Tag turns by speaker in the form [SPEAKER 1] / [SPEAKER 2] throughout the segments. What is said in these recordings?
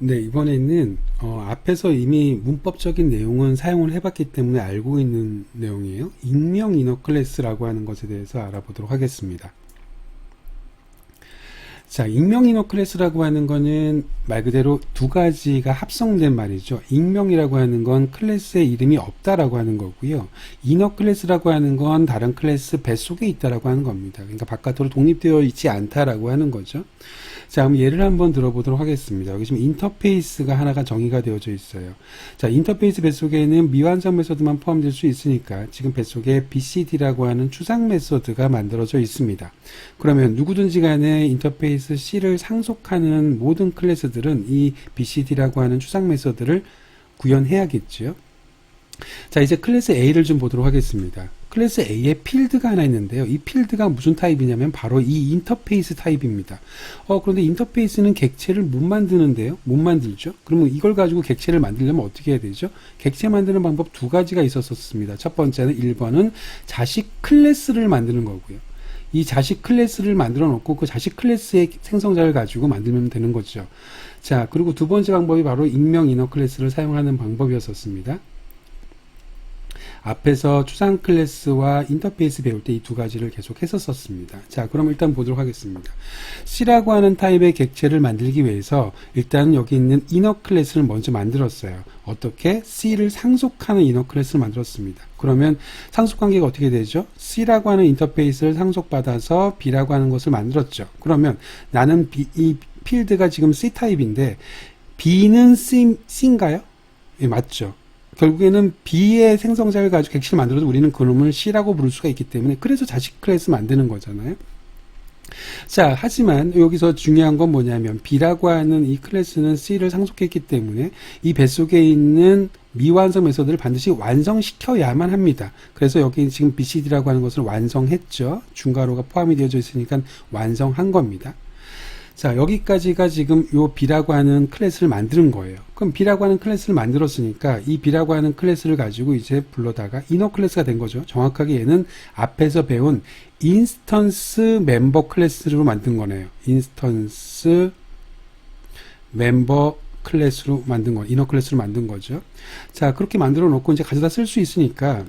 [SPEAKER 1] 네, 이번에는 앞에서 이미 문법적인 내용은 사용을 해봤기 때문에 알고 있는 내용이에요. 익명 이너 클래스라고 하는 것에 대해서 알아보도록 하겠습니다. 자, 익명 이너 클래스라고 하는 거는 말 그대로 두 가지가 합성된 말이죠. 익명이라고 하는 건 클래스의 이름이 없다라고 하는 거고요. 이너 클래스라고 하는 건 다른 클래스 뱃속에 있다라고 하는 겁니다. 그러니까 바깥으로 독립되어 있지 않다라고 하는 거죠. 자, 그럼 예를 한번 들어보도록 하겠습니다. 여기 지금 인터페이스가 하나가 정의가 되어져 있어요. 자, 인터페이스 뱃속에는 미완성 메소드만 포함될 수 있으니까 지금 뱃속에 BCD라고 하는 추상 메소드가 만들어져 있습니다. 그러면 누구든지 간에 인터페이스 C를 상속하는 모든 클래스들은 이 BCD라고 하는 추상 메소드를 구현해야겠죠. 자, 이제 클래스 A를 좀 보도록 하겠습니다. 클래스 A에 필드가 하나 있는데요. 이 필드가 무슨 타입이냐면 바로 이 인터페이스 타입입니다. 그런데 인터페이스는 객체를 못 만드는데요. 못 만들죠. 그러면 이걸 가지고 객체를 만들려면 어떻게 해야 되죠? 객체 만드는 방법 두 가지가 있었습니다. 첫 번째는 1번은 자식 클래스를 만드는 거고요. 이 자식 클래스를 만들어 놓고 그 자식 클래스의 생성자를 가지고 만들면 되는 거죠. 자, 그리고 두 번째 방법이 바로 익명 이너 클래스를 사용하는 방법이었습니다. 앞에서 추상 클래스와 인터페이스 배울 때 이 두 가지를 계속 했었습니다. 자, 그럼 일단 보도록 하겠습니다. C라고 하는 타입의 객체를 만들기 위해서 일단 여기 있는 이너 클래스를 먼저 만들었어요. 어떻게? C를 상속하는 이너 클래스를 만들었습니다. 그러면 상속 관계가 어떻게 되죠? C라고 하는 인터페이스를 상속받아서 B라고 하는 것을 만들었죠. 그러면 나는 이 필드가 지금 C 타입인데 B는 C인가요? 예, 맞죠. 결국에는 B의 생성자를 가지고 객체를 만들어도 우리는 그놈을 C라고 부를 수가 있기 때문에 그래서 자식 클래스 만드는 거잖아요. 자, 하지만 여기서 중요한 건 뭐냐면 B라고 하는 이 클래스는 C를 상속했기 때문에 이 뱃속에 있는 미완성 메소드를 반드시 완성시켜야만 합니다. 그래서 여기 지금 BCD라고 하는 것을 완성했죠. 중괄호가 포함이 되어져 있으니까 완성한 겁니다. 자, 여기까지가 지금 요 B라고 하는 클래스를 만드는 거예요. 그럼 B라고 하는 클래스를 만들었으니까 이 B라고 하는 클래스를 가지고 이제 불러다가 이너 클래스가 된 거죠. 정확하게 얘는 앞에서 배운 인스턴스 멤버 클래스로 만든 거네요. 인스턴스 멤버 클래스로 만든 거, 이너 클래스로 만든 거죠. 자, 그렇게 만들어 놓고 이제 가져다 쓸 수 있으니까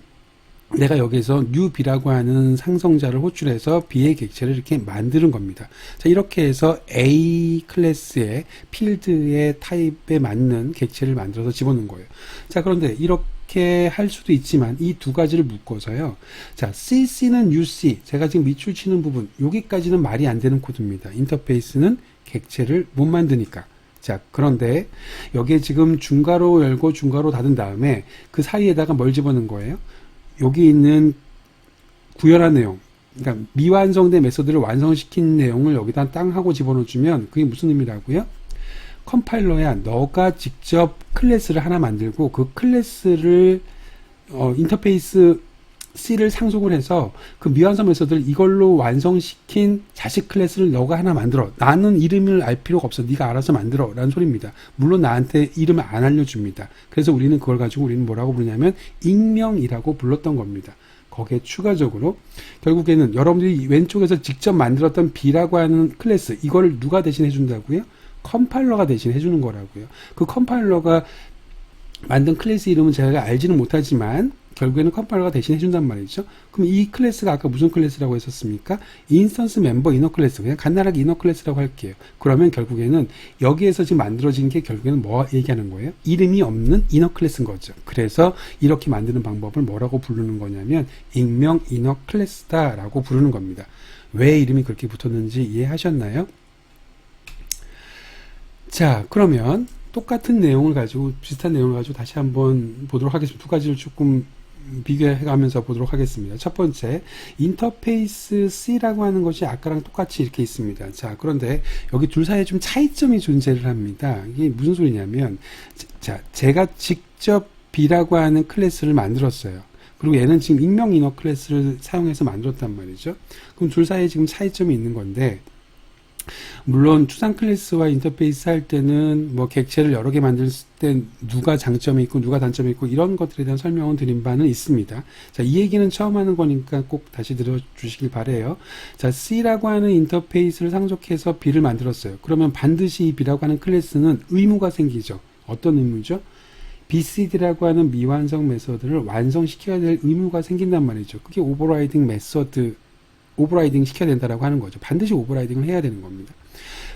[SPEAKER 1] 내가 여기서 new B라고 하는 상성자를 호출해서 B의 객체를 이렇게 만드는 겁니다. 자, 이렇게 해서 A 클래스의 필드의 타입에 맞는 객체를 만들어서 집어넣은 거예요. 자, 그런데 이렇게 할 수도 있지만 이 두 가지를 묶어서요. 자, CC는 UC, 제가 지금 밑줄 치는 부분, 여기까지는 말이 안 되는 코드입니다. 인터페이스는 객체를 못 만드니까. 자, 그런데 여기에 지금 중괄호 열고 중괄호 닫은 다음에 그 사이에다가 뭘 집어넣은 거예요? 여기 있는 구현한 내용, 그러니까 미완성된 메소드를 완성시킨 내용을 여기다 땅 하고 집어넣어주면 그게 무슨 의미라고요? 컴파일러야 너가 직접 클래스를 하나 만들고 그 클래스를 인터페이스 C를 상속을 해서 그 미완성 메소드를 이걸로 완성시킨 자식 클래스를 너가 하나 만들어. 나는 이름을 알 필요가 없어. 네가 알아서 만들어 라는 소리입니다. 물론 나한테 이름을 안 알려줍니다. 그래서 우리는 그걸 가지고 우리는 뭐라고 부르냐면 익명이라고 불렀던 겁니다. 거기에 추가적으로 결국에는 여러분들이 왼쪽에서 직접 만들었던 B라고 하는 클래스, 이걸 누가 대신 해준다고요? 컴파일러가 대신 해주는 거라고요. 그 컴파일러가 만든 클래스 이름은 제가 알지는 못하지만 결국에는 컴파일러가 대신 해준단 말이죠. 그럼 이 클래스가 아까 무슨 클래스라고 했었습니까? 인스턴스 멤버 이너 클래스. 그냥 간단하게 이너 클래스라고 할게요. 그러면 결국에는 여기에서 지금 만들어진 게 결국에는 뭐 얘기하는 거예요? 이름이 없는 이너 클래스인 거죠. 그래서 이렇게 만드는 방법을 뭐라고 부르는 거냐면 익명 이너 클래스다라고 부르는 겁니다. 왜 이름이 그렇게 붙었는지 이해하셨나요? 자, 그러면 똑같은 내용을 가지고 비슷한 내용을 가지고 다시 한번 보도록 하겠습니다. 두 가지를 조금 비교해가면서 보도록 하겠습니다. 첫 번째, 인터페이스 C라고 하는 것이 아까랑 똑같이 이렇게 있습니다. 자, 그런데 여기 둘 사이에 좀 차이점이 존재를 합니다. 이게 무슨 소리냐면, 자, 제가 직접 B라고 하는 클래스를 만들었어요. 그리고 얘는 지금 익명 이너 클래스를 사용해서 만들었단 말이죠. 그럼 둘 사이에 지금 차이점이 있는 건데, 물론 추상 클래스와 인터페이스 할 때는 뭐 객체를 여러 개 만들 때 누가 장점이 있고 누가 단점이 있고 이런 것들에 대한 설명은 드린 바는 있습니다. 자, 이 얘기는 처음 하는 거니까 꼭 다시 들어주시길 바래요. 자, C라고 하는 인터페이스를 상속해서 B를 만들었어요. 그러면 반드시 이 B라고 하는 클래스는 의무가 생기죠. 어떤 의무죠? BCD라고 하는 미완성 메서드를 완성시켜야 될 의무가 생긴단 말이죠. 그게 오버라이딩 메서드, 오버라이딩 시켜야 된다라고 하는 거죠. 반드시 오버라이딩을 해야 되는 겁니다.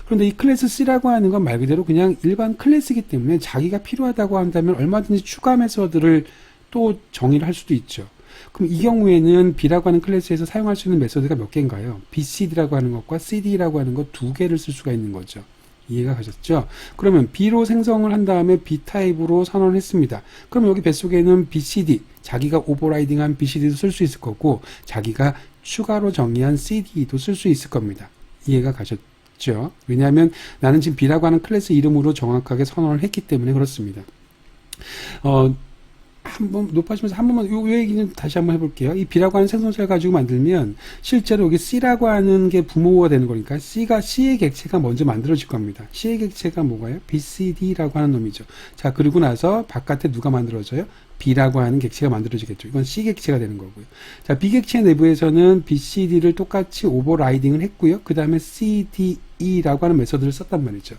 [SPEAKER 1] 그런데 이 클래스 C라고 하는 건 말 그대로 그냥 일반 클래스이기 때문에 자기가 필요하다고 한다면 얼마든지 추가 메서드를 또 정의를 할 수도 있죠. 그럼 이 경우에는 B라고 하는 클래스에서 사용할 수 있는 메서드가 몇 개인가요? BCD라고 하는 것과 CD라고 하는 것 두 개를 쓸 수가 있는 거죠. 이해가 가셨죠? 그러면 B로 생성을 한 다음에 B 타입으로 선언을 했습니다. 그럼 여기 뱃속에는 BCD, 자기가 오버라이딩한 BCD도 쓸 수 있을 거고 자기가 추가로 정의한 CD도 쓸 수 있을 겁니다. 이해가 가셨죠? 왜냐하면 나는 지금 B라고 하는 클래스 이름으로 정확하게 선언을 했기 때문에 그렇습니다. 한번 높아지면서 한 번만 요 얘기는 다시 한번 해볼게요. 이 B라고 하는 생성체를 가지고 만들면 실제로 여기 C라고 하는 게 부모가 되는 거니까 C의 객체가 먼저 만들어질 겁니다. C의 객체가 뭐가요? BCD라고 하는 놈이죠. 자, 그리고 나서 바깥에 누가 만들어져요? B라고 하는 객체가 만들어지겠죠. 이건 C 객체가 되는 거고요. 자, B 객체 내부에서는 BCD를 똑같이 오버라이딩을 했고요. 그 다음에 CDE라고 하는 메서드를 썼단 말이죠.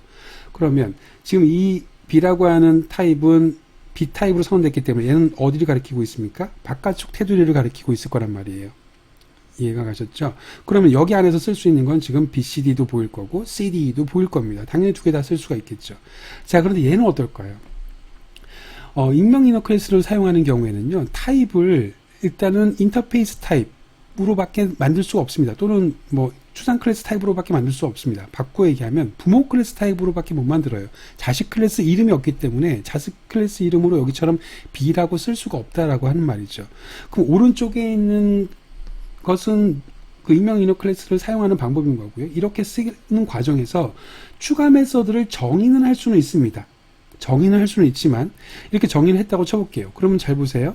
[SPEAKER 1] 그러면 지금 이 B라고 하는 타입은 B 타입으로 선언됐기 때문에 얘는 어디를 가리키고 있습니까? 바깥쪽 테두리를 가리키고 있을 거란 말이에요. 이해가 가셨죠? 그러면 여기 안에서 쓸 수 있는 건 지금 BCD도 보일 거고 CDE도 보일 겁니다. 당연히 두 개 다 쓸 수가 있겠죠. 자, 그런데 얘는 어떨까요? 익명 이너 클래스를 사용하는 경우에는요, 타입을 일단은 인터페이스 타입으로밖에 만들 수가 없습니다. 또는 뭐 추상 클래스 타입으로밖에 만들 수 없습니다. 바꿔 얘기하면 부모 클래스 타입으로밖에 못 만들어요. 자식 클래스 이름이 없기 때문에 자식 클래스 이름으로 여기처럼 B라고 쓸 수가 없다라고 하는 말이죠. 그럼 오른쪽에 있는 것은 그 익명 이너 클래스를 사용하는 방법인 거고요. 이렇게 쓰는 과정에서 추가 메서드를 정의는 할 수는 있습니다. 정의는 할 수는 있지만 이렇게 정의를 했다고 쳐볼게요. 그러면 잘 보세요.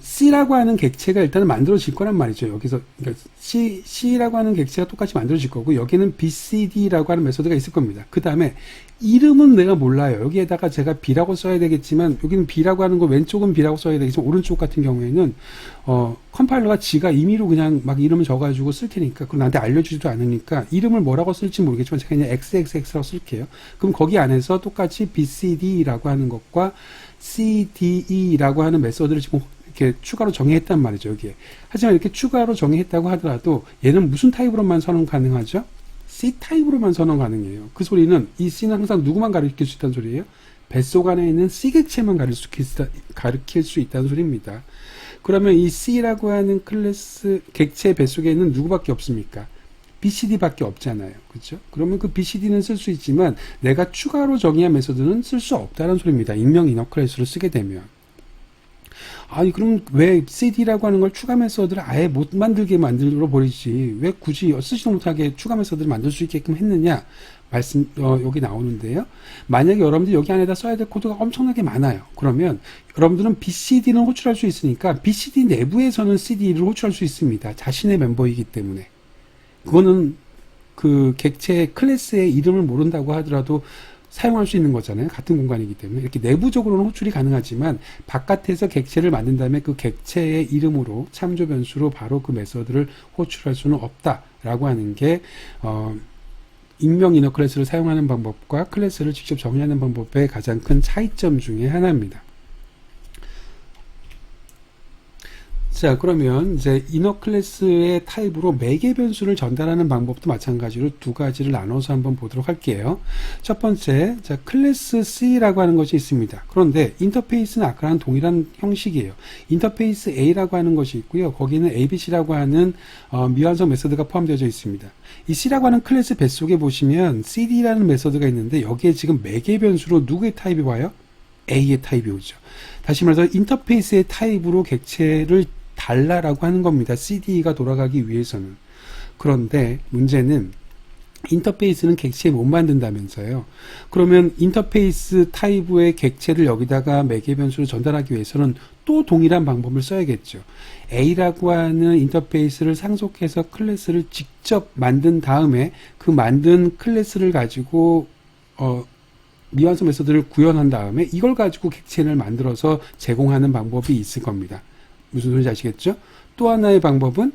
[SPEAKER 1] C라고 하는 객체가 일단은 만들어질 거란 말이죠. 여기서 그러니까 C라고 하는 객체가 똑같이 만들어질 거고 여기는 BCD라고 하는 메소드가 있을 겁니다. 그 다음에 이름은 내가 몰라요. 여기에다가 제가 B라고 써야 되겠지만 여기는 B라고 하는 거 왼쪽은 B라고 써야 되겠지만 오른쪽 같은 경우에는 컴파일러가 지가 임의로 그냥 막 이름을 적어가지고 쓸 테니까 그걸 나한테 알려주지도 않으니까 이름을 뭐라고 쓸지 모르겠지만 제가 그냥 XXX라고 쓸게요. 그럼 거기 안에서 똑같이 BCD라고 하는 것과 CDE라고 하는 메소드를 지금 이렇게 추가로 정의했단 말이죠, 여기에. 하지만 이렇게 추가로 정의했다고 하더라도 얘는 무슨 타입으로만 선언 가능하죠? C 타입으로만 선언 가능해요. 그 소리는 이 C는 항상 누구만 가리킬 수 있다는 소리예요? 뱃속 안에 있는 C 객체만 가리킬 수 있다는 소리입니다. 그러면 이 C라고 하는 클래스 객체 뱃속에는 누구밖에 없습니까? BCD밖에 없잖아요. 그렇죠? 그러면 그 BCD는 쓸 수 있지만 내가 추가로 정의한 메소드는 쓸 수 없다는 소리입니다. 익명 이너 클래스를 쓰게 되면. 아니 그럼 왜 CD라고 하는 걸 추가 메소드를 아예 못 만들게 만들어 버리지 왜 굳이 쓰지도 못하게 추가 메소드를 만들 수 있게끔 했느냐 여기 나오는데요. 만약에 여러분들이 여기 안에다 써야 될 코드가 엄청나게 많아요. 그러면 여러분들은 BCD는 호출할 수 있으니까 BCD 내부에서는 CD를 호출할 수 있습니다. 자신의 멤버이기 때문에. 그거는 그 객체 클래스의 이름을 모른다고 하더라도 사용할 수 있는 거잖아요. 같은 공간이기 때문에. 이렇게 내부적으로는 호출이 가능하지만 바깥에서 객체를 만든 다음에 그 객체의 이름으로 참조 변수로 바로 그 메서드를 호출할 수는 없다라고 하는 게 익명 이너 클래스를 사용하는 방법과 클래스를 직접 정의하는 방법의 가장 큰 차이점 중에 하나입니다. 자, 그러면 이제 이너 클래스의 타입으로 매개 변수를 전달하는 방법도 마찬가지로 두 가지를 나눠서 한번 보도록 할게요. 첫 번째, 자, 클래스 C라고 하는 것이 있습니다. 그런데 인터페이스는 아까랑 동일한 형식이에요. 인터페이스 A라고 하는 것이 있고요. 거기는 ABC라고 하는 미완성 메서드가 포함되어 있습니다. 이 C라고 하는 클래스 뱃속에 보시면 CD라는 메서드가 있는데 여기에 지금 매개 변수로 누구의 타입이 와요? A의 타입이 오죠. 다시 말해서 인터페이스의 타입으로 객체를 달라라고 하는 겁니다. CDE가 돌아가기 위해서는. 그런데 문제는 인터페이스는 객체 못 만든다면서요. 그러면 인터페이스 타입의 객체를 여기다가 매개 변수로 전달하기 위해서는 또 동일한 방법을 써야겠죠. A라고 하는 인터페이스를 상속해서 클래스를 직접 만든 다음에 그 만든 클래스를 가지고 미완성 메소드를 구현한 다음에 이걸 가지고 객체를 만들어서 제공하는 방법이 있을 겁니다. 무슨 소리인지 아시겠죠? 또 하나의 방법은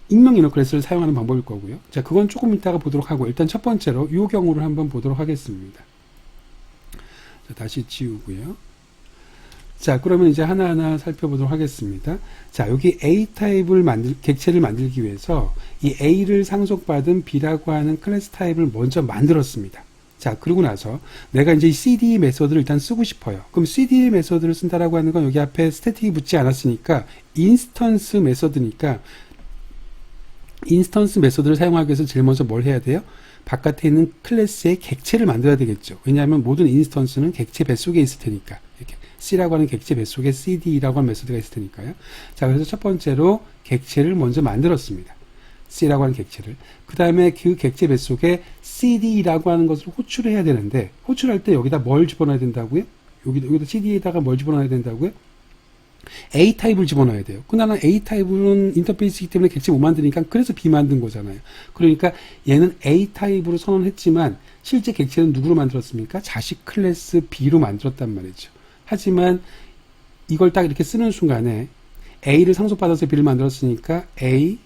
[SPEAKER 1] 익명 이너 클래스를 사용하는 방법일 거고요. 자, 그건 조금 이따가 보도록 하고 일단 첫 번째로 이 경우를 한번 보도록 하겠습니다. 자, 다시 지우고요. 자, 그러면 이제 하나하나 살펴보도록 하겠습니다. 자, 여기 A 타입을 객체를 만들기 위해서 이 A를 상속받은 B라고 하는 클래스 타입을 먼저 만들었습니다. 자, 그러고 나서 내가 이제 CD 메소드를 일단 쓰고 싶어요. 그럼 CD 메소드를 쓴다라고 하는 건 여기 앞에 스태틱이 붙지 않았으니까 인스턴스 메소드니까 인스턴스 메소드를 사용하기 위해서 제일 먼저 뭘 해야 돼요? 바깥에 있는 클래스의 객체를 만들어야 되겠죠. 왜냐하면 모든 인스턴스는 객체 뱃속에 있을 테니까. 이렇게 C라고 하는 객체 뱃속에 CD라고 하는 메소드가 있을 테니까요. 자, 그래서 첫 번째로 객체를 먼저 만들었습니다. C라고 하는 객체를. 그 다음에 그 객체 뱃속에 CD라고 하는 것을 호출을 해야 되는데, 호출할 때 여기다 뭘 집어넣어야 된다고요? 여기다 CD에다가 뭘 집어넣어야 된다고요? A 타입을 집어넣어야 돼요. 그나마 A 타입은 인터페이스이기 때문에 객체 못 만드니까 그래서 B 만든 거잖아요. 그러니까 얘는 A 타입으로 선언했지만 실제 객체는 누구로 만들었습니까? 자식 클래스 B로 만들었단 말이죠. 하지만 이걸 딱 이렇게 쓰는 순간에 A를 상속받아서 B를 만들었으니까 A,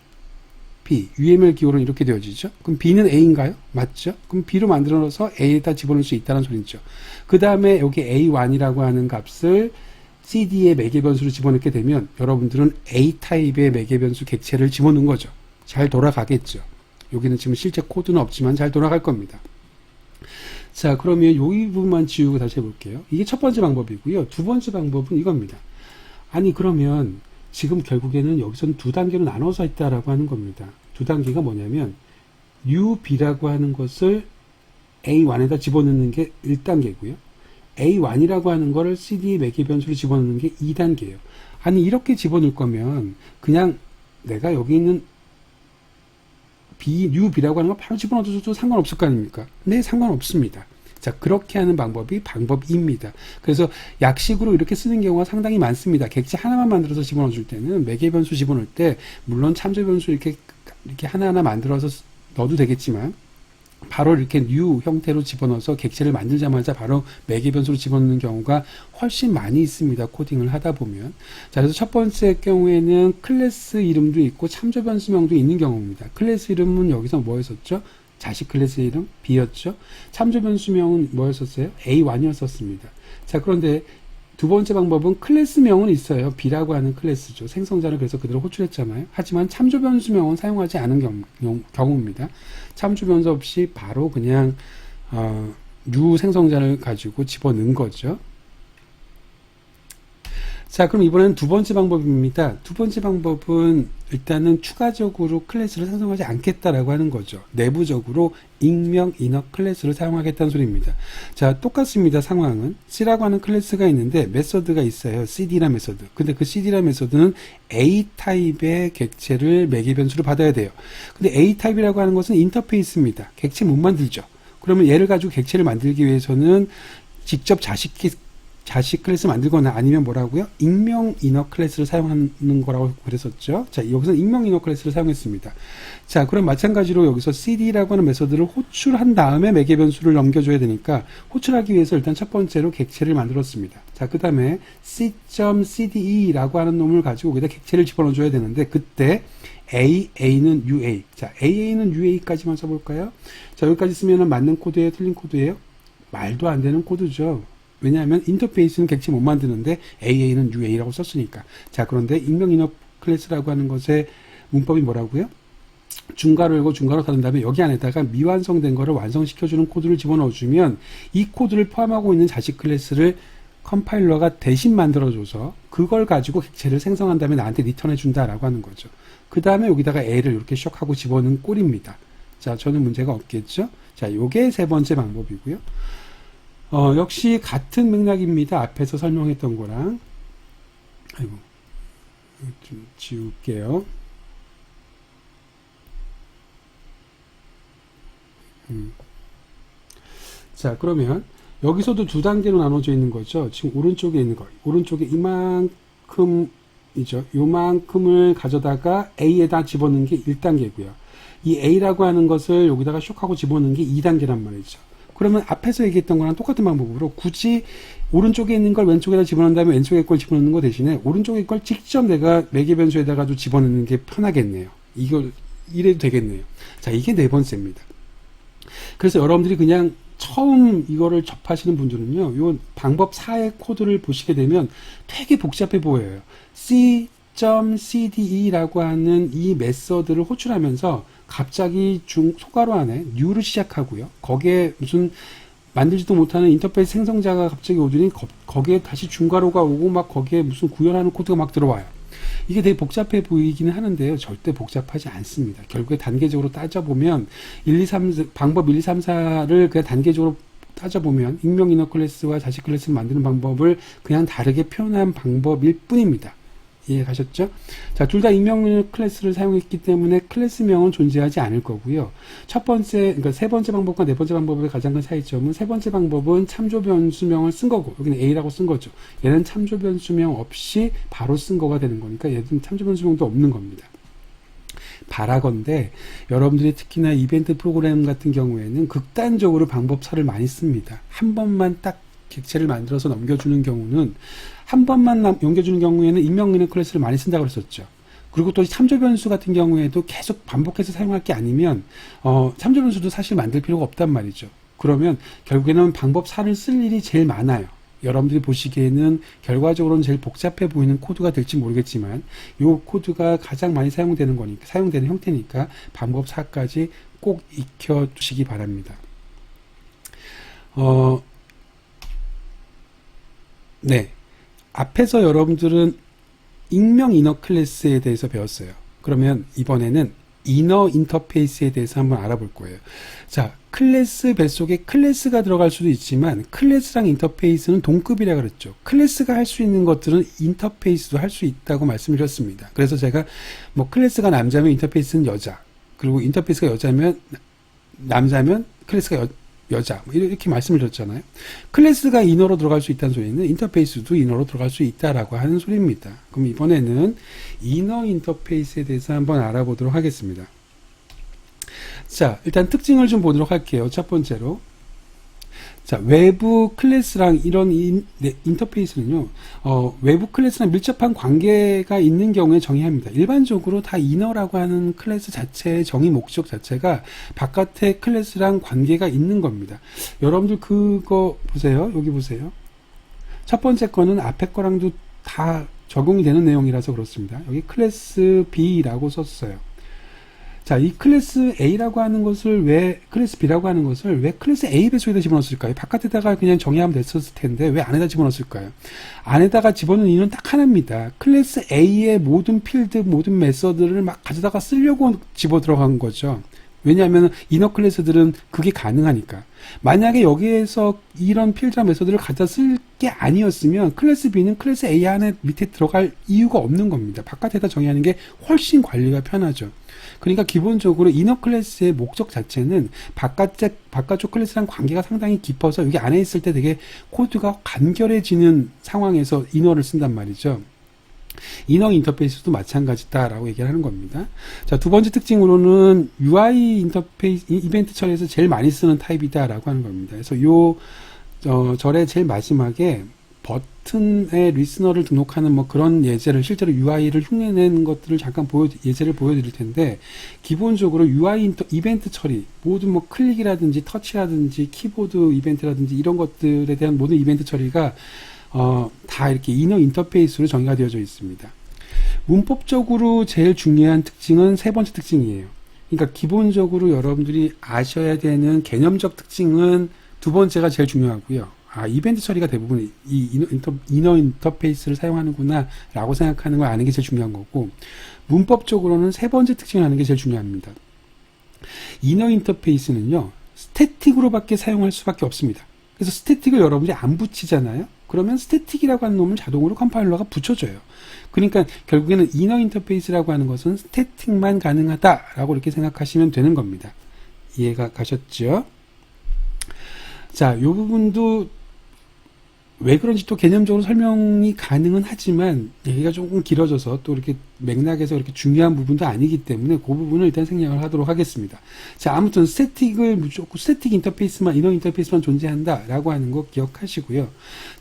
[SPEAKER 1] B, UML 기호는 이렇게 되어지죠. 그럼 B는 A인가요? 맞죠? 그럼 B로 만들어서 A에다 집어넣을 수 있다는 소리죠. 그 다음에 여기 A1이라고 하는 값을 CD의 매개 변수로 집어넣게 되면 여러분들은 A 타입의 매개 변수 객체를 집어넣은 거죠. 잘 돌아가겠죠. 여기는 지금 실제 코드는 없지만 잘 돌아갈 겁니다. 자, 그러면 이 부분만 지우고 다시 해볼게요. 이게 첫 번째 방법이고요. 두 번째 방법은 이겁니다. 아니, 그러면 지금 결국에는 여기서는 두 단계로 나눠서 있다라고 하는 겁니다. 두 단계가 뭐냐면 UB라고 하는 것을 A1에다 집어넣는 게 1단계고요. A1이라고 하는 거를 CD 매개 변수로 집어넣는 게 2단계예요. 아니, 이렇게 집어넣을 거면 그냥 내가 여기 있는 UB라고 하는 거 바로 집어넣어도 상관없을 거 아닙니까? 네, 상관없습니다. 자, 그렇게 하는 방법이 방법입니다. 그래서 약식으로 이렇게 쓰는 경우가 상당히 많습니다. 객체 하나만 만들어서 집어넣어 줄 때는 매개 변수 집어넣을 때 물론 참조 변수 이렇게 하나하나 만들어서 넣어도 되겠지만 바로 이렇게 new 형태로 집어넣어서 객체를 만들자마자 바로 매개 변수로 집어넣는 경우가 훨씬 많이 있습니다. 코딩을 하다 보면. 자, 그래서 첫 번째 경우에는 클래스 이름도 있고 참조 변수명도 있는 경우입니다. 클래스 이름은 여기서 뭐였었죠? 자식 클래스 이름 B였죠. 참조 변수명은 뭐였었어요? A1이었었습니다. 자, 그런데 두 번째 방법은 클래스명은 있어요. B라고 하는 클래스죠. 생성자를 그래서 그대로 호출했잖아요. 하지만 참조 변수명은 사용하지 않은 경우입니다. 참조 변수 없이 바로 그냥 new 생성자를 가지고 집어넣은 거죠. 자, 그럼 이번에는 두 번째 방법입니다. 두 번째 방법은 일단은 추가적으로 클래스를 생성하지 않겠다라고 하는 거죠. 내부적으로 익명 이너 클래스를 사용하겠다는 소리입니다. 자, 똑같습니다. 상황은 C라고 하는 클래스가 있는데 메소드가 있어요. CD라는 메소드. 근데 그 CD라는 메소드는 A 타입의 객체를 매개 변수로 받아야 돼요. 근데 A 타입이라고 하는 것은 인터페이스입니다. 객체 못 만들죠. 그러면 얘를 가지고 객체를 만들기 위해서는 직접 자식 클래스 만들거나 아니면 뭐라고요? 익명 이너 클래스를 사용하는 거라고 그랬었죠. 자, 여기서 익명 이너 클래스를 사용했습니다. 자, 그럼 마찬가지로 여기서 CD라고 하는 메소드를 호출한 다음에 매개 변수를 넘겨줘야 되니까 호출하기 위해서 일단 첫 번째로 객체를 만들었습니다. 자, 그 다음에 C.CDE라고 하는 놈을 가지고 여기다 객체를 집어넣어줘야 되는데 그때 A는 UA. 자, AA는 UA까지만 써볼까요? 자, 여기까지 쓰면 맞는 코드예요? 틀린 코드예요? 말도 안 되는 코드죠. 왜냐하면 인터페이스는 객체 못 만드는데 AA는 UA라고 썼으니까. 자, 그런데 익명 이너 클래스라고 하는 것의 문법이 뭐라고요? 중괄호 열고 중괄호 닫은 다음에 여기 안에다가 미완성된 거를 완성시켜주는 코드를 집어넣어주면 이 코드를 포함하고 있는 자식 클래스를 컴파일러가 대신 만들어줘서 그걸 가지고 객체를 생성한 다음에 나한테 리턴해준다라고 하는 거죠. 그 다음에 여기다가 A를 이렇게 쇽하고 집어넣은 꼴입니다. 자, 저는 문제가 없겠죠? 자, 요게 세 번째 방법이고요. 역시 같은 맥락입니다. 앞에서 설명했던 거랑. 아이고, 좀 지울게요. 자, 그러면 여기서도 두 단계로 나눠져 있는 거죠. 지금 오른쪽에 있는 거. 오른쪽에 이만큼이죠. 요만큼을 가져다가 A에다 집어넣는 게 1단계고요. 이 A라고 하는 것을 여기다가 쇽하고 집어넣는 게 2단계란 말이죠. 그러면 앞에서 얘기했던 거랑 똑같은 방법으로 굳이 오른쪽에 있는 걸 왼쪽에다 집어넣은 다음에 왼쪽에 걸 집어넣는 거 대신에 오른쪽에 걸 직접 내가 매개 변수에다가 집어넣는 게 편하겠네요. 이걸 이래도 되겠네요. 자, 이게 네 번째입니다. 그래서 여러분들이 그냥 처음 이거를 접하시는 분들은요, 요 방법 4의 코드를 보시게 되면 되게 복잡해 보여요. C.cde라고 하는 이 메서드를 호출하면서 갑자기 소괄호 안에 new를 시작하고요. 거기에 무슨 만들지도 못하는 인터페이스 생성자가 갑자기 오더니 거기에 다시 중괄호가 오고 막 거기에 무슨 구현하는 코드가 막 들어와요. 이게 되게 복잡해 보이기는 하는데요. 절대 복잡하지 않습니다. 결국에 단계적으로 따져보면 방법 1, 2, 3, 4를 그냥 단계적으로 따져보면 익명 이너 클래스와 자식 클래스를 만드는 방법을 그냥 다르게 표현한 방법일 뿐입니다. 이해 가셨죠? 자, 둘 다 익명 클래스를 사용했기 때문에 클래스명은 존재하지 않을 거고요. 그러니까 세 번째 방법과 네 번째 방법의 가장 큰 차이점은 세 번째 방법은 참조 변수명을 쓴 거고, 여기는 A라고 쓴 거죠. 얘는 참조 변수명 없이 바로 쓴 거가 되는 거니까 얘는 참조 변수명도 없는 겁니다. 바라건대 여러분들이 특히나 이벤트 프로그램 같은 경우에는 극단적으로 방법 4를 많이 씁니다. 한 번만 딱 객체를 만들어서 넘겨주는 경우는 한 번만 넘겨주는 경우에는 익명 이너 클래스를 많이 쓴다고 그랬었죠. 그리고 또 참조 변수 같은 경우에도 계속 반복해서 사용할 게 아니면 참조 변수도 사실 만들 필요가 없단 말이죠. 그러면 결국에는 방법 4를 쓸 일이 제일 많아요. 여러분들이 보시기에는 결과적으로는 제일 복잡해 보이는 코드가 될지 모르겠지만 이 코드가 가장 많이 사용되는 거니까, 사용되는 형태니까 방법 4까지 꼭 익혀 두시기 바랍니다. 네. 앞에서 여러분들은 익명 이너 클래스에 대해서 배웠어요. 그러면 이번에는 이너 인터페이스에 대해서 한번 알아볼 거예요. 자, 클래스 뱃속에 클래스가 들어갈 수도 있지만 클래스랑 인터페이스는 동급이라 그랬죠. 클래스가 할 수 있는 것들은 인터페이스도 할 수 있다고 말씀드렸습니다. 그래서 제가 뭐 클래스가 남자면 인터페이스는 여자, 그리고 인터페이스가 남자면 클래스가 여자, 뭐 이렇게 말씀을 드렸잖아요. 클래스가 이너로 들어갈 수 있다는 소리는 인터페이스도 이너로 들어갈 수 있다라고 하는 소리입니다. 그럼 이번에는 이너 인터페이스에 대해서 한번 알아보도록 하겠습니다. 자, 일단 특징을 좀 보도록 할게요. 첫 번째로. 자, 외부 클래스랑 이런 인터페이스는요, 외부 클래스랑 밀접한 관계가 있는 경우에 정의합니다. 일반적으로 다 이너라고 하는 클래스 자체의 정의 목적 자체가 바깥의 클래스랑 관계가 있는 겁니다. 여러분들 그거 보세요. 여기 보세요. 첫 번째 거는 앞에 거랑도 다 적용이 되는 내용이라서 그렇습니다. 여기 클래스 B라고 썼어요. 자, 이 클래스 A라고 하는 것을 클래스 B라고 하는 것을 왜 클래스 A 배속에다 집어넣었을까요? 바깥에다가 그냥 정의하면 됐었을 텐데 왜 안에다 집어넣었을까요? 안에다가 집어넣은 이유는 딱 하나입니다. 클래스 A의 모든 필드, 모든 메서드를 막 가져다가 쓰려고 집어 들어간 거죠. 왜냐하면 이너 클래스들은 그게 가능하니까. 만약에 여기에서 이런 필드나 메서드를 가져다 쓸 게 아니었으면 클래스 B는 클래스 A 안에 밑에 들어갈 이유가 없는 겁니다. 바깥에다 정의하는 게 훨씬 관리가 편하죠. 그러니까 기본적으로 이너 클래스의 목적 자체는 바깥쪽 클래스랑 관계가 상당히 깊어서 여기 안에 있을 때 되게 코드가 간결해지는 상황에서 이너를 쓴단 말이죠. 이너 인터페이스도 마찬가지다라고 얘기를 하는 겁니다. 자, 두 번째 특징으로는 UI 인터페이스, 이벤트 처리에서 제일 많이 쓰는 타입이다라고 하는 겁니다. 그래서 절의 제일 마지막에 버튼에 리스너를 등록하는 뭐 그런 예제를 실제로 UI를 흉내낸 것들을 잠깐 예제를 보여드릴 텐데, 기본적으로 UI 이벤트 처리, 모든 뭐 클릭이라든지 터치라든지 키보드 이벤트라든지 이런 것들에 대한 모든 이벤트 처리가 다 이렇게 이너 인터페이스로 정의가 되어져 있습니다. 문법적으로 제일 중요한 특징은 세 번째 특징이에요. 그러니까 기본적으로 여러분들이 아셔야 되는 개념적 특징은 두 번째가 제일 중요하고요. 이벤트 처리가 대부분 이 이너 인터페이스를 사용하는구나 라고 생각하는 걸 아는 게 제일 중요한 거고, 문법적으로는 세 번째 특징을 아는 게 제일 중요합니다. 이너 인터페이스는요, 스태틱으로밖에 사용할 수밖에 없습니다. 그래서 스태틱을 여러분들이 안 붙이잖아요. 그러면 스태틱이라고 하는 놈을 자동으로 컴파일러가 붙여줘요. 그러니까 결국에는 이너 인터페이스라고 하는 것은 스태틱만 가능하다라고 이렇게 생각하시면 되는 겁니다. 이해가 가셨죠? 자, 이 부분도 왜 그런지 또 개념적으로 설명이 가능은 하지만 얘기가 조금 길어져서 또 이렇게 맥락에서 이렇게 중요한 부분도 아니기 때문에 그 부분을 일단 생략을 하도록 하겠습니다. 자, 아무튼 스태틱을 무조건 스태틱 인터페이스만, 이너 인터페이스만 존재한다라고 하는 거 기억하시고요.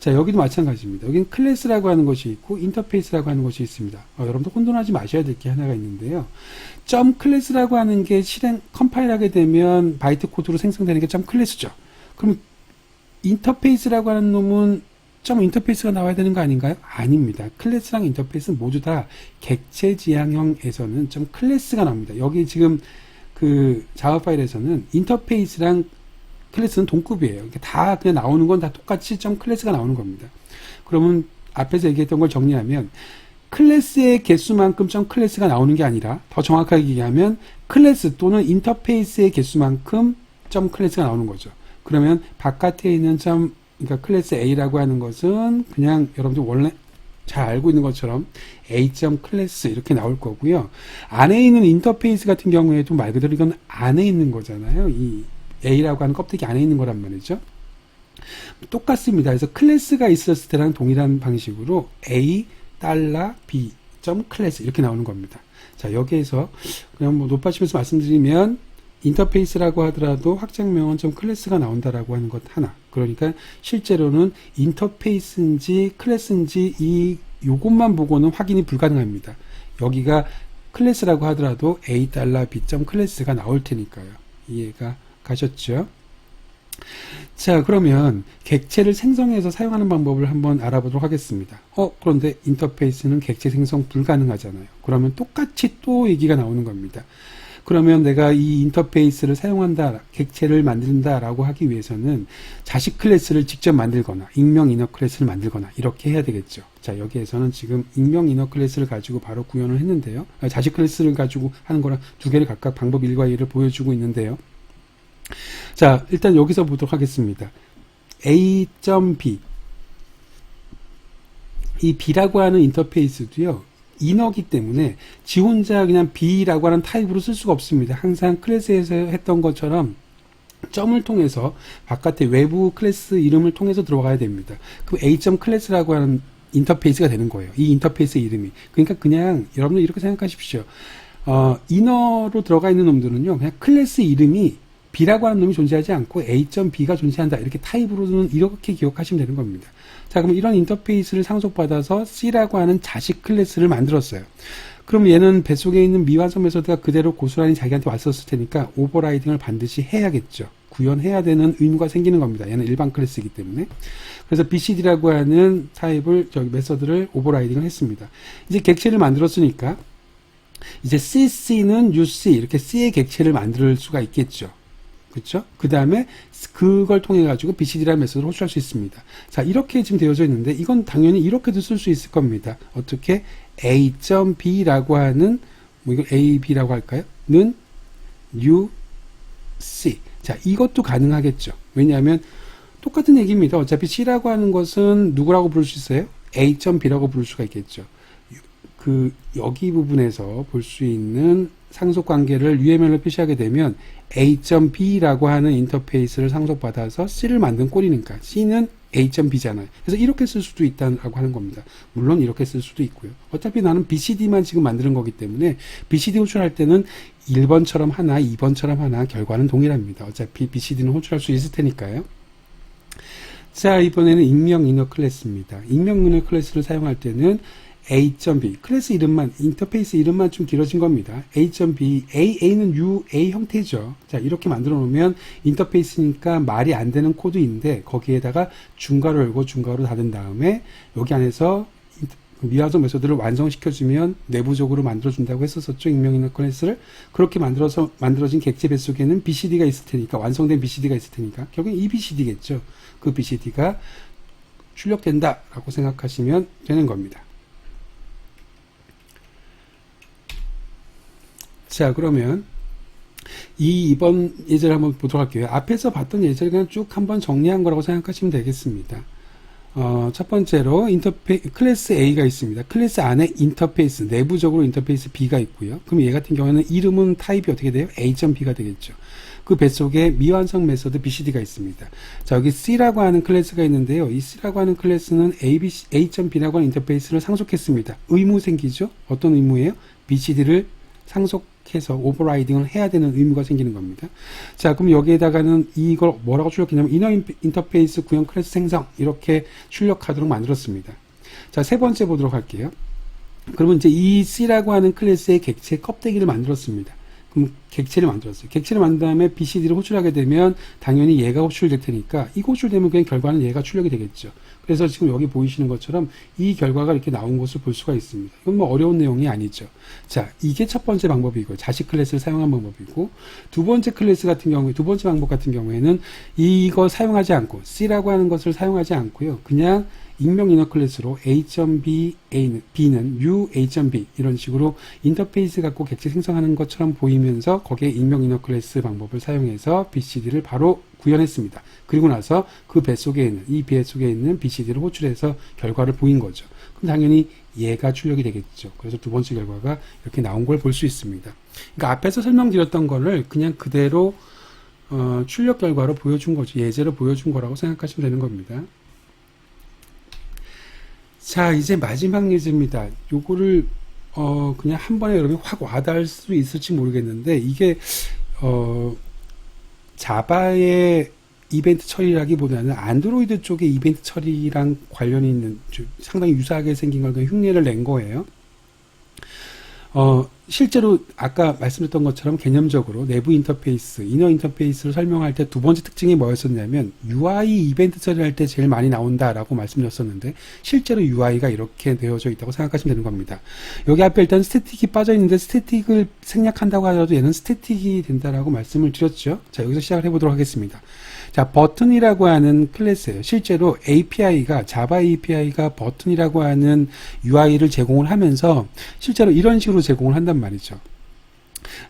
[SPEAKER 1] 자, 여기도 마찬가지입니다. 여기는 클래스라고 하는 것이 있고 인터페이스라고 하는 것이 있습니다. 여러분들 혼돈하지 마셔야 될 게 하나가 있는데요. 점 클래스라고 하는 게 컴파일하게 되면 바이트 코드로 생성되는 게 점 클래스죠. 그럼 인터페이스라고 하는 놈은 점 인터페이스가 나와야 되는 거 아닌가요? 아닙니다. 클래스랑 인터페이스는 모두 다 객체 지향형에서는 점 클래스가 나옵니다. 여기 지금 그 자바 파일에서는 인터페이스랑 클래스는 동급이에요. 다 그냥 나오는 건 다 똑같이 점 클래스가 나오는 겁니다. 그러면 앞에서 얘기했던 걸 정리하면 클래스의 개수만큼 점 클래스가 나오는 게 아니라 더 정확하게 얘기하면 클래스 또는 인터페이스의 개수만큼 점 클래스가 나오는 거죠. 그러면 바깥에 있는 그러니까 클래스 A라고 하는 것은 그냥 여러분들 원래 잘 알고 있는 것처럼 A.클래스 클래스 이렇게 나올 거고요. 안에 있는 인터페이스 같은 경우에도 말 그대로 이건 안에 있는 거잖아요. 이 A라고 하는 껍데기 안에 있는 거란 말이죠. 똑같습니다. 그래서 클래스가 있었을 때랑 동일한 방식으로 A B 클래스 이렇게 나오는 겁니다. 자, 여기에서 그냥 뭐 높아지면서 말씀드리면 인터페이스라고 하더라도 확장명은 좀 클래스가 나온다라고 하는 것 하나. 그러니까 실제로는 인터페이스인지 클래스인지 요것만 보고는 확인이 불가능합니다. 여기가 클래스라고 하더라도 A B 클래스가 나올 테니까요. 이해가 가셨죠? 자, 그러면 객체를 생성해서 사용하는 방법을 한번 알아보도록 하겠습니다. 그런데 인터페이스는 객체 생성 불가능하잖아요. 그러면 똑같이 또 얘기가 나오는 겁니다. 그러면 내가 이 인터페이스를 사용한다, 객체를 만든다라고 하기 위해서는 자식 클래스를 직접 만들거나 익명 이너 클래스를 만들거나 이렇게 해야 되겠죠. 자, 여기에서는 지금 익명 이너 클래스를 가지고 바로 구현을 했는데요. 자식 클래스를 가지고 하는 거랑 두 개를 각각 방법 1과 2를 보여주고 있는데요. 자, 일단 여기서 보도록 하겠습니다. A.B 이 B라고 하는 인터페이스도요. 이너기 때문에 지 혼자 그냥 B라고 하는 타입으로 쓸 수가 없습니다. 항상 클래스에서 했던 것처럼 점을 통해서 바깥에 외부 클래스 이름을 통해서 들어가야 됩니다. 그럼 A.클래스라고 하는 인터페이스가 되는 거예요. 이 인터페이스 이름이. 그러니까 그냥 여러분들 이렇게 생각하십시오. 이너로 들어가 있는 놈들은요. 그냥 클래스 이름이 B라고 하는 놈이 존재하지 않고 A.B가 존재한다. 이렇게 타입으로는 이렇게 기억하시면 되는 겁니다. 자, 그럼 이런 인터페이스를 상속받아서 C라고 하는 자식 클래스를 만들었어요. 그럼 얘는 뱃속에 있는 미완성 메소드가 그대로 고스란히 자기한테 왔었을 테니까 오버라이딩을 반드시 해야겠죠. 구현해야 되는 의무가 생기는 겁니다. 얘는 일반 클래스이기 때문에. 그래서 BCD라고 하는 타입을, 메소드를 오버라이딩을 했습니다. 이제 객체를 만들었으니까 이제 CC는 UC, 이렇게 C의 객체를 만들 수가 있겠죠. 그렇죠? 그 다음에 그걸 통해 가지고 BCD라는 메소드를 호출할 수 있습니다. 자, 이렇게 지금 되어져 있는데 이건 당연히 이렇게도 쓸 수 있을 겁니다. 어떻게? A.B라고 하는 뭐 이걸 A.B라고 할까요? 는 UC. 자, 이것도 가능하겠죠. 왜냐하면 똑같은 얘기입니다. 어차피 C라고 하는 것은 누구라고 부를 수 있어요? A.B라고 부를 수가 있겠죠. 여기 부분에서 볼 수 있는 상속 관계를 UML로 표시하게 되면 A.B라고 하는 인터페이스를 상속받아서 C를 만든 꼴이니까 C는 A.B잖아요. 그래서 이렇게 쓸 수도 있다고 하는 겁니다. 물론 이렇게 쓸 수도 있고요. 어차피 나는 BCD만 지금 만드는 거기 때문에 BCD 호출할 때는 1번처럼 하나, 2번처럼 하나, 결과는 동일합니다. 어차피 BCD는 호출할 수 있을 테니까요. 자, 이번에는 익명 이너 클래스입니다. 익명 이너 클래스를 사용할 때는 A.B 클래스 이름만, 인터페이스 이름만 좀 길어진 겁니다. A.B A는 A 형태죠. 자, 이렇게 만들어 놓으면 인터페이스니까 말이 안 되는 코드인데 거기에다가 중괄호 열고 중괄호 닫은 다음에 여기 안에서 미완성 메소드를 완성시켜주면 내부적으로 만들어준다고 했었었죠. 익명 이너 클래스를. 그렇게 만들어진 객체 뱃속에는 BCD가 있을 테니까, 완성된 BCD가 있을 테니까 결국엔 이 BCD겠죠. 그 BCD가 출력된다라고 생각하시면 되는 겁니다. 자, 그러면 이번 예제를 한번 보도록 할게요. 앞에서 봤던 예제를 그냥 쭉 한번 정리한 거라고 생각하시면 되겠습니다. 첫 번째로 클래스 A가 있습니다. 클래스 안에 인터페이스, 내부적으로 인터페이스 B가 있고요. 그럼 얘 같은 경우에는 이름은 타입이 어떻게 돼요? A.B가 되겠죠. 그 뱃속에 미완성 메소드 BCD가 있습니다. 자, 여기 C라고 하는 클래스가 있는데요. 이 C라고 하는 클래스는 A.B라고 하는 인터페이스를 상속했습니다. 의무 생기죠? 어떤 의무예요? BCD를 상속해서 오버라이딩을 해야 되는 의무가 생기는 겁니다. 자, 그럼 여기에다가는 이걸 뭐라고 출력했냐면 이너 인터페이스 구형 클래스 생성 이렇게 출력하도록 만들었습니다. 자, 세 번째 보도록 할게요. 그러면 이제 이 C라고 하는 클래스의 객체 껍데기를 만들었습니다. 그럼 객체를 만들었어요. 객체를 만든 다음에 BCD를 호출하게 되면 당연히 얘가 호출될 테니까 이 호출되면 그냥 결과는 얘가 출력이 되겠죠. 그래서 지금 여기 보이시는 것처럼 이 결과가 이렇게 나온 것을 볼 수가 있습니다. 이건 뭐 어려운 내용이 아니죠. 자, 이게 첫 번째 방법이고 자식 클래스를 사용한 방법이고 두 번째 클래스 같은 경우에 두 번째 방법 같은 경우에는 이거 사용하지 않고 C라고 하는 것을 사용하지 않고요. 그냥 익명 이너 클래스로 A.B, B는 new A.B 이런 식으로 인터페이스 갖고 객체 생성하는 것처럼 보이면서 거기에 익명 이너 클래스 방법을 사용해서 BCD를 바로 구현했습니다. 그리고 나서 그 뱃속에 있는 이 뱃속에 있는 BCD를 호출해서 결과를 보인 거죠. 그럼 당연히 얘가 출력이 되겠죠. 그래서 두 번째 결과가 이렇게 나온 걸 볼 수 있습니다. 그러니까 앞에서 설명드렸던 거를 그냥 그대로 출력 결과로 보여준 거죠. 예제로 보여준 거라고 생각하시면 되는 겁니다. 자, 이제 마지막 예제입니다. 요거를 그냥 한 번에 여러분이 확 와닿을 수 있을지 모르겠는데 이게 자바의 이벤트 처리라기보다는 안드로이드 쪽의 이벤트 처리랑 관련이 있는 상당히 유사하게 생긴 걸 흉내를 낸 거예요. 실제로 아까 말씀드렸던 것처럼 개념적으로 내부 인터페이스, 이너 인터페이스를 설명할 때 두 번째 특징이 뭐였었냐면 UI 이벤트 처리할 때 제일 많이 나온다라고 말씀드렸었는데 실제로 UI가 이렇게 되어져 있다고 생각하시면 되는 겁니다. 여기 앞에 일단 스태틱이 빠져 있는데 스태틱을 생략한다고 하더라도 얘는 스태틱이 된다라고 말씀을 드렸죠. 자, 여기서 시작을 해보도록 하겠습니다. 자, 버튼이라고 하는 클래스예요. 실제로 API가 자바 API가 버튼이라고 하는 UI를 제공을 하면서 실제로 이런 식으로 제공을 한단 말이죠.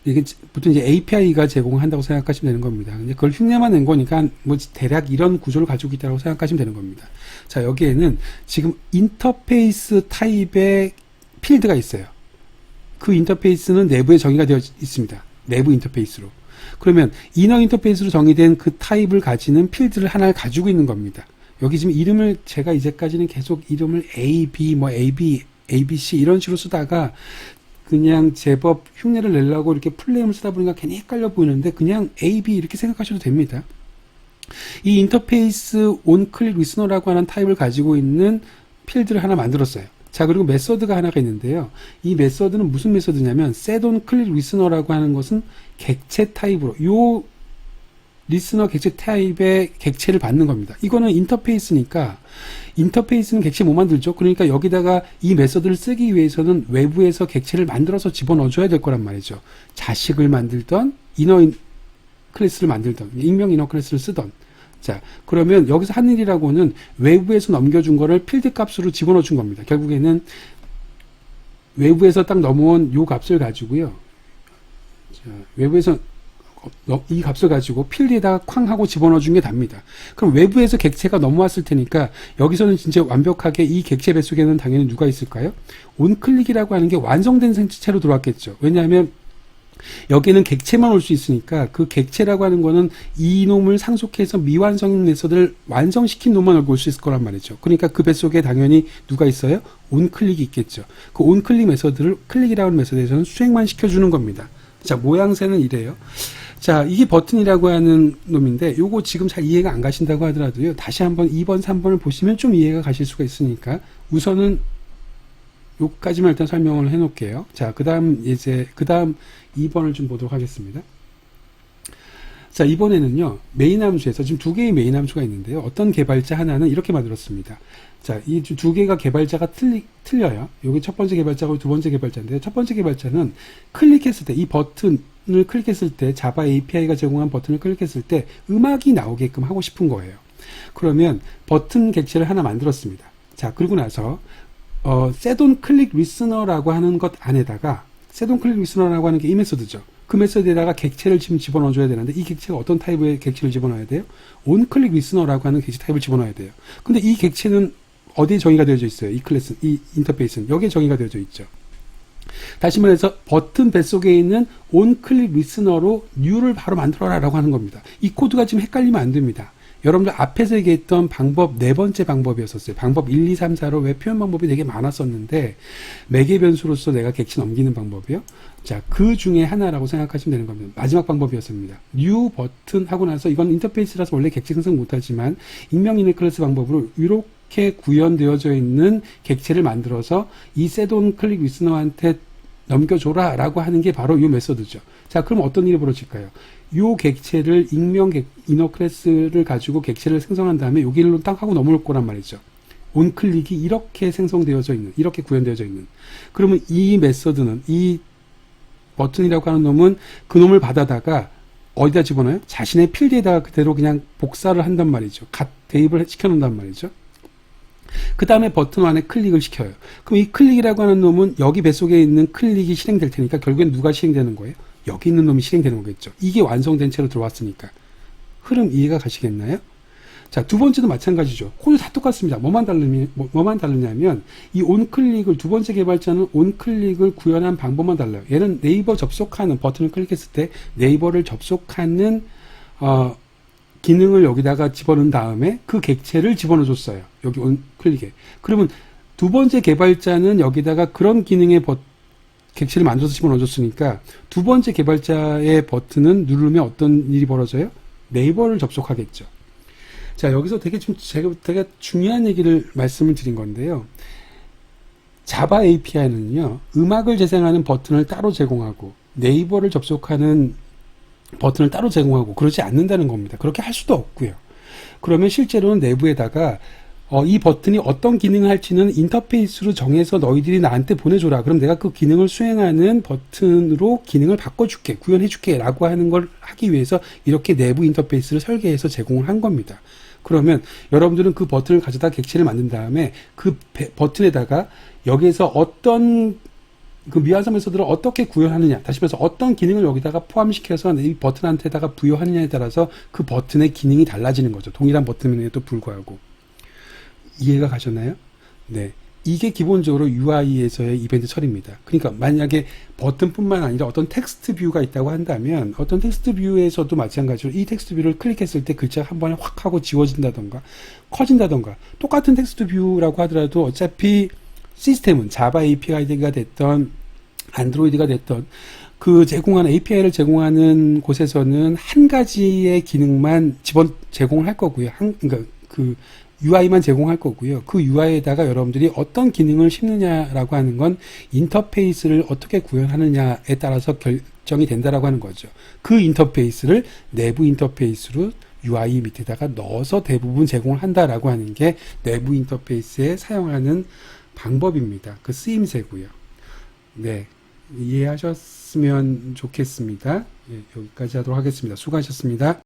[SPEAKER 1] 이게 보통 이제 API가 제공을 한다고 생각하시면 되는 겁니다. 근데 그걸 흉내만 낸 거니까 뭐 대략 이런 구조를 가지고 있다고 생각하시면 되는 겁니다. 자, 여기에는 지금 인터페이스 타입의 필드가 있어요. 그 인터페이스는 내부에 정의가 되어 있습니다. 내부 인터페이스로. 그러면 이너 인터페이스로 정의된 그 타입을 가지는 필드를 하나를 가지고 있는 겁니다. 여기 지금 이름을 제가 이제까지는 계속 이름을 A, B, 뭐 AB, ABC 이런 식으로 쓰다가 그냥 제법 흉내를 내려고 이렇게 풀네임을 쓰다 보니까 괜히 헷갈려 보이는데 그냥 A, B 이렇게 생각하셔도 됩니다. 이 인터페이스 온클릭 리스너라고 하는 타입을 가지고 있는 필드를 하나 만들었어요. 자, 그리고 메서드가 하나가 있는데요. 이 메서드는 무슨 메서드냐면 setOnClickListener라고 하는 것은 객체 타입으로 요 리스너 객체 타입의 객체를 받는 겁니다. 이거는 인터페이스니까 인터페이스는 객체 못 만들죠. 그러니까 여기다가 이 메서드를 쓰기 위해서는 외부에서 객체를 만들어서 집어넣어줘야 될 거란 말이죠. 자식을 만들던 이너 클래스를 만들던 익명 이너 클래스를 쓰던 자, 그러면 여기서 한 일이라고는 외부에서 넘겨준 거를 필드 값으로 집어넣어 준 겁니다. 결국에는 외부에서 딱 넘어온 요 값을 가지고요. 자, 외부에서 이 값을 가지고 필드에다가 쾅 하고 집어넣어 준 게 답니다. 그럼 외부에서 객체가 넘어왔을 테니까 여기서는 진짜 완벽하게 이 객체 뱃속에는 당연히 누가 있을까요? 온클릭이라고 하는 게 완성된 생체로 들어왔겠죠. 왜냐하면 여기는 객체만 올 수 있으니까 그 객체라고 하는 거는 이 놈을 상속해서 미완성 메서드를 완성시킨 놈만 올 수 있을 거란 말이죠. 그러니까 그 뱃속에 당연히 누가 있어요? 온클릭이 있겠죠. 그 온클릭 메서드를 클릭이라고 하는 메서드에서는 수행만 시켜주는 겁니다. 자, 모양새는 이래요. 자, 이게 버튼이라고 하는 놈인데 요거 지금 잘 이해가 안 가신다고 하더라도요. 다시 한번 2번, 3번을 보시면 좀 이해가 가실 수가 있으니까 우선은 요까지만 일단 설명을 해 놓을게요. 자, 그 다음 2번을 좀 보도록 하겠습니다. 자, 이번에는요, 메인 함수에서 지금 두 개의 메인 함수가 있는데요. 어떤 개발자 하나는 이렇게 만들었습니다. 자, 이 두 개가 개발자가 틀려요. 여기 첫 번째 개발자고 두 번째 개발자인데요. 첫 번째 개발자는 클릭했을 때, 이 버튼을 클릭했을 때, 자바 API가 제공한 버튼을 클릭했을 때 음악이 나오게끔 하고 싶은 거예요. 그러면 버튼 객체를 하나 만들었습니다. 자, 그리고 나서 setOnClickListener라고 하는 것 안에다가 setOnClickListener라고 하는 게 이 메소드죠. 그 메소드에다가 객체를 지금 집어넣어줘야 되는데 이 객체가 어떤 타입의 객체를 집어넣어야 돼요? onClickListener라고 하는 객체 타입을 집어넣어야 돼요. 근데 이 객체는 어디에 정의가 되어져 있어요? 이 클래스, 이 인터페이스는 여기에 정의가 되어져 있죠. 다시 말해서 버튼 뱃속에 있는 onClick listener로 new를 바로 만들어라 라고 하는 겁니다. 이 코드가 지금 헷갈리면 안 됩니다. 여러분들 앞에서 얘기했던 방법 네 번째 방법이었었어요. 방법 1, 2, 3, 4로 왜 표현 방법이 되게 많았었는데 매개 변수로서 내가 객체 넘기는 방법이요. 자, 그 중에 하나라고 생각하시면 되는 겁니다. 마지막 방법이었습니다. new 버튼 하고 나서 이건 인터페이스라서 원래 객체 생성 못하지만 익명 이네 클래스 방법으로 이렇게 구현되어져 있는 객체를 만들어서 이 set on click listener한테 넘겨줘라 라고 하는 게 바로 이 메소드죠. 자, 그럼 어떤 일이 벌어질까요? 요 객체를 익명 이너 클래스를 가지고 객체를 생성한 다음에 여기로 딱 하고 넘어올 거란 말이죠. 온클릭이 이렇게 생성되어져 있는, 이렇게 구현되어져 있는. 그러면 이 메소드는, 이 버튼이라고 하는 놈은 그 놈을 받아다가 어디다 집어넣어요? 자신의 필드에다가 그대로 그냥 복사를 한단 말이죠. 대입을 시켜놓는단 말이죠. 그 다음에 버튼 안에 클릭을 시켜요. 그럼 이 클릭이라고 하는 놈은 여기 뱃속에 있는 클릭이 실행될 테니까 결국엔 누가 실행되는 거예요? 여기 있는 놈이 실행되는 거겠죠. 이게 완성된 채로 들어왔으니까. 흐름 이해가 가시겠나요? 자, 두 번째도 마찬가지죠. 코드 다 똑같습니다. 뭐만 다르냐면 이 온클릭을 두 번째 개발자는 온클릭을 구현한 방법만 달라요. 얘는 네이버 접속하는 버튼을 클릭했을 때 네이버를 접속하는 기능을 여기다가 집어넣은 다음에 그 객체를 집어넣어 줬어요. 여기 온클릭에. 그러면 두 번째 개발자는 여기다가 그런 기능의 객체를 만들어서 집어넣어 줬으니까 두 번째 개발자의 버튼은 누르면 어떤 일이 벌어져요? 네이버를 접속하겠죠. 자, 여기서 제가 되게 중요한 얘기를 말씀을 드린 건데요. 자바 API는요, 음악을 재생하는 버튼을 따로 제공하고 네이버를 접속하는 버튼을 따로 제공하고 그러지 않는다는 겁니다. 그렇게 할 수도 없고요. 그러면 실제로는 내부에다가 이 버튼이 어떤 기능을 할지는 인터페이스로 정해서 너희들이 나한테 보내줘라. 그럼 내가 그 기능을 수행하는 버튼으로 기능을 바꿔줄게, 구현해줄게 라고 하는 걸 하기 위해서 이렇게 내부 인터페이스를 설계해서 제공을 한 겁니다. 그러면 여러분들은 그 버튼을 가져다 객체를 만든 다음에 그 버튼에다가 여기에서 어떤 그 미완성 메소드를 어떻게 구현하느냐, 다시 말해서 어떤 기능을 여기다가 포함시켜서 이 버튼한테다가 부여하느냐에 따라서 그 버튼의 기능이 달라지는 거죠. 동일한 버튼임에도 불구하고. 이해가 가셨나요? 네. 이게 기본적으로 UI에서의 이벤트 처리입니다. 그러니까 만약에 버튼뿐만 아니라 어떤 텍스트 뷰가 있다고 한다면 어떤 텍스트 뷰에서도 마찬가지로 이 텍스트 뷰를 클릭했을 때 글자가 한 번에 확 하고 지워진다던가 커진다던가 똑같은 텍스트 뷰라고 하더라도 어차피 시스템은 자바 API가 됐던 안드로이드가 됐던 그 제공하는 API를 제공하는 곳에서는 한 가지의 기능만 제공을 할 거고요. 그러니까 그 UI만 제공할 거고요. 그 UI에다가 여러분들이 어떤 기능을 심느냐라고 하는 건 인터페이스를 어떻게 구현하느냐에 따라서 결정이 된다라고 하는 거죠. 그 인터페이스를 내부 인터페이스로 UI 밑에다가 넣어서 대부분 제공을 한다라고 하는 게 내부 인터페이스에 사용하는 방법입니다. 그 쓰임새고요. 네, 이해하셨으면 좋겠습니다. 예, 여기까지 하도록 하겠습니다. 수고하셨습니다.